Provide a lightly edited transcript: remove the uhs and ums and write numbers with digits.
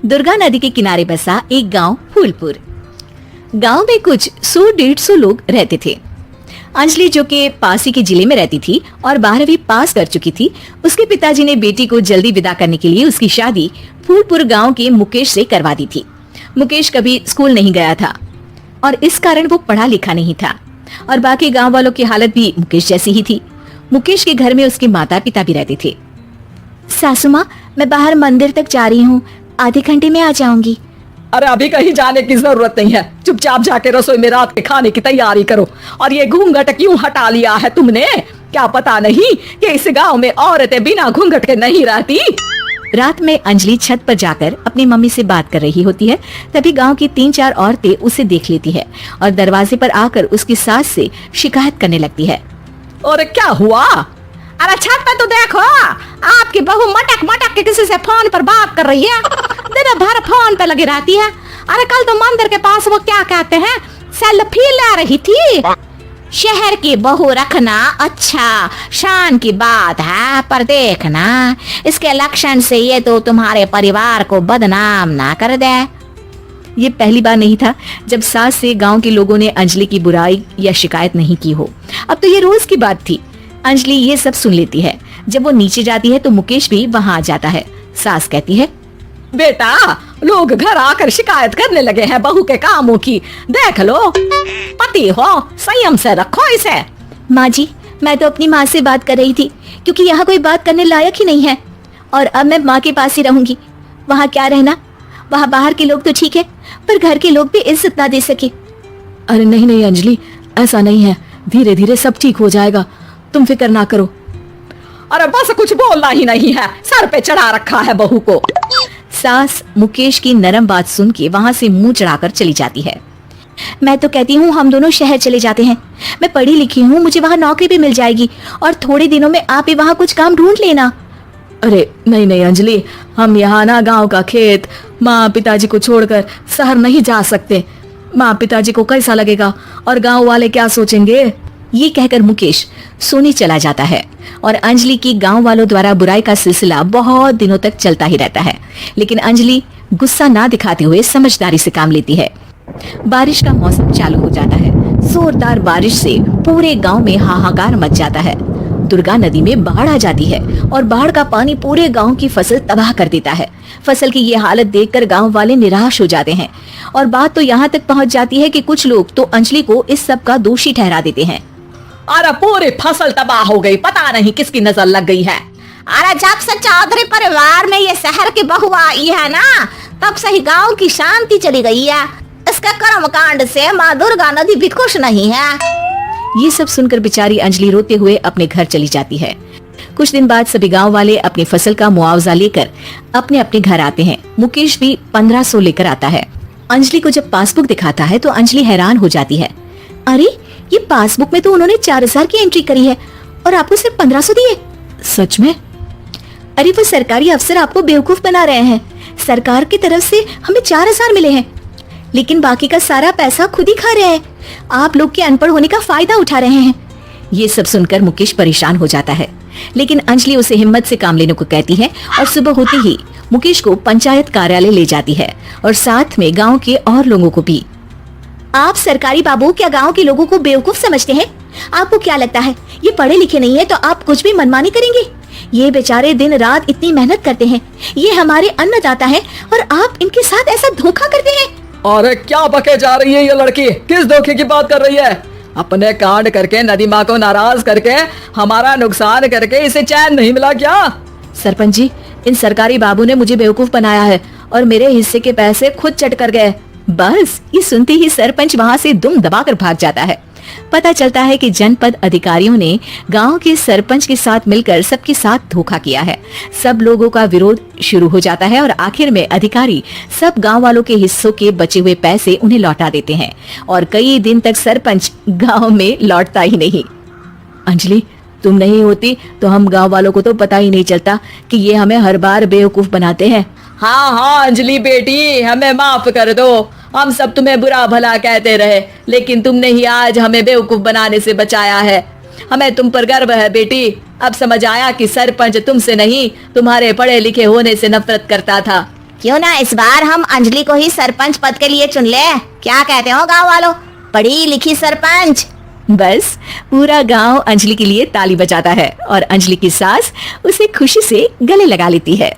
दुर्गा नदी के किनारे बसा एक गांव फूलपुर। गांव में कुछ 100-150 लोग रहते थे। अंजलि, जो कि पास ही के जिले में रहती थी और 12वीं पास कर चुकी थी, उसके पिताजी ने बेटी को जल्दी विदा करने के लिए उसकी शादी फूलपुर गांव के मुकेश से करवा दी थी। मुकेश कभी स्कूल नहीं गया था और इस कारण वो पढ़ा लिखा नहीं था और बाकी गांव वालों की हालत भी मुकेश जैसी ही थी। मुकेश के घर में उसके माता पिता भी रहते थे। सासू माँ, मैं बाहर मंदिर तक जा रही हूँ, आधे घंटे में आ जाऊंगी। अरे अभी कहीं जाने की जरूरत नहीं है, चुपचाप जाके रसोई में रात के खाने की तैयारी करो। और ये घूंघट क्यों हटा लिया है तुमने? क्या पता नहीं कि इस गांव में औरतें बिना घूंघट के नहीं रहती। रात में अंजलि छत पर जाकर अपनी मम्मी से बात कर रही होती है। तभी गांव की 3-4 औरतें उसे देख लेती है और दरवाजे पर आकर उसकी सास से शिकायत करने लगती है। और क्या हुआ? अरे छत पे तो देखो, आपकी बहू मटक मटक के किसी से फोन पर बात कर रही है, दिन भर फोन पे लगी रहती है। अरे कल तो मंदिर के पास वो क्या कहते हैं, सेल्फी ले रही थी। शहर की बहू रखना अच्छा शान की बात है, पर देखना इसके लक्षण से ये तो तुम्हारे परिवार को बदनाम ना कर दे। ये पहली बार नहीं था जब सास से गांव के लोगों ने अंजलि की बुराई या शिकायत नहीं की हो। अब तो ये रोज की बात थी। अंजलि ये सब सुन लेती है। जब वो नीचे जाती है तो मुकेश भी वहाँ आ जाता है। सास कहती है, बेटा, लोग घर आकर शिकायत करने लगे हैं बहू के कामों की, देख लो। पति हो, संयम से रखो इसे। माँ जी, मैं तो अपनी माँ से बात कर रही थी, क्योंकि यहाँ कोई बात करने लायक ही नहीं है और अब मैं माँ के पास ही रहूंगी। वहाँ क्या रहना, वहाँ बाहर के लोग तो ठीक है, पर घर के लोग भी इज्जत ना दे सके। अरे नहीं नहीं अंजलि, ऐसा नहीं है, धीरे धीरे सब ठीक हो जाएगा, तुम फिक्र ना करो। अरे बस कुछ बोलना ही नहीं है, सर पे चढ़ा रखा है बहू को। सास मुकेश की नरम बात सुन के वहाँ से मुंह चढ़ाकर चली जाती है। मैं तो कहती हूँ हम दोनों शहर चले जाते हैं। मैं पढ़ी लिखी हूँ, मुझे वहाँ नौकरी भी मिल जाएगी और थोड़े दिनों में आप भी वहाँ कुछ काम ढूंढ लेना। अरे नहीं नहीं अंजलि, हम यहाँ ना गांव का खेत, माँ पिताजी को छोड़कर शहर नहीं जा सकते। माँ पिताजी को कैसा लगेगा और गांव वाले क्या सोचेंगे? ये कहकर मुकेश सोने चला जाता है और अंजलि की गांव वालों द्वारा बुराई का सिलसिला बहुत दिनों तक चलता ही रहता है। लेकिन अंजलि गुस्सा ना दिखाते हुए समझदारी से काम लेती है। बारिश का मौसम चालू हो जाता है। जोरदार बारिश से पूरे गांव में हाहाकार मच जाता है। दुर्गा नदी में बाढ़ आ जाती है और बाढ़ का पानी पूरे गांव की फसल तबाह कर देता है। फसल की ये हालत देखकर गांव वाले निराश हो जाते हैं और बात तो यहाँ तक पहुँच जाती है कि कुछ लोग तो अंजलि को इस सब का दोषी ठहरा देते हैं। अरे पूरी फसल तबाह हो गई, पता नहीं किसकी नजर लग गई है। अरे जब से चौधरी परिवार में ये शहर की बहू आई है ना, तब से ही गांव की शांति चली गई है। इसके कर्म कांड से माँ दुर्गा नदी भी खुश नहीं है। ये सब सुनकर बेचारी अंजलि रोते हुए अपने घर चली जाती है। कुछ दिन बाद सभी गांव वाले अपनी फसल का मुआवजा लेकर अपने अपने घर आते हैं। मुकेश भी 1500 लेकर आता है। अंजलि को जब पासबुक दिखाता है तो अंजलि हैरान हो जाती है। अरे, ये पासबुक में तो उन्होंने 4000 की एंट्री करी है और आपको सिर्फ 1500 दिए। सच में? अरे वो सरकारी अफसर आपको बेवकूफ बना रहे हैं। सरकार की तरफ से हमें 4000 मिले हैं, लेकिन बाकी का सारा पैसा खुद ही खा रहे हैं। आप लोग के अनपढ़ होने का फायदा उठा रहे हैं। ये सब सुनकर मुकेश परेशान हो जाता है, लेकिन अंजलि उसे हिम्मत से काम लेने को कहती है और सुबह होते ही मुकेश को पंचायत कार्यालय ले जाती है और साथ में गाँव के और लोगों को भी। आप सरकारी बाबू क्या गांव के लोगों को बेवकूफ समझते हैं? आपको क्या लगता है ये पढ़े लिखे नहीं है तो आप कुछ भी मनमानी करेंगे? ये बेचारे दिन रात इतनी मेहनत करते हैं, ये हमारे अन्नदाता हैं और आप इनके साथ ऐसा धोखा करते हैं। अरे क्या बके जा रही है ये लड़की, किस धोखे की बात कर रही है? अपने कांड करके नदी माँ को नाराज करके हमारा नुकसान करके इसे चैन नहीं मिला क्या? सरपंच जी, इन सरकारी बाबू ने मुझे बेवकूफ बनाया है और मेरे हिस्से के पैसे खुद चट कर गए। बस ये सुनते ही सरपंच वहाँ से दुम दबाकर भाग जाता है। पता चलता है कि जनपद अधिकारियों ने गांव के सरपंच के साथ मिलकर सबके साथ धोखा किया है। सब लोगों का विरोध शुरू हो जाता है और आखिर में अधिकारी सब गांव वालों के हिस्सों के बचे हुए पैसे उन्हें लौटा देते हैं और कई दिन तक सरपंच गांव में लौटता ही नहीं। अंजलि, तुम नहीं होती तो हम गांव वालों को तो पता ही नहीं चलता कि ये हमें हर बार बेवकूफ बनाते हैं। हाँ हाँ अंजलि बेटी, हमें माफ कर दो। हम सब तुम्हें बुरा भला कहते रहे, लेकिन तुमने ही आज हमें बेवकूफ बनाने से बचाया है। हमें तुम पर गर्व है बेटी। अब समझ आया कि सरपंच तुमसे नहीं, तुम्हारे पढ़े लिखे होने से नफरत करता था। क्यों ना इस बार हम अंजलि को ही सरपंच पद के लिए चुन ले, क्या कहते हो गांव वालों? पढ़ी लिखी सरपंच। बस पूरा गांव अंजलि के लिए ताली बजाता है और अंजलि की सास उसे खुशी से गले लगा लेती है।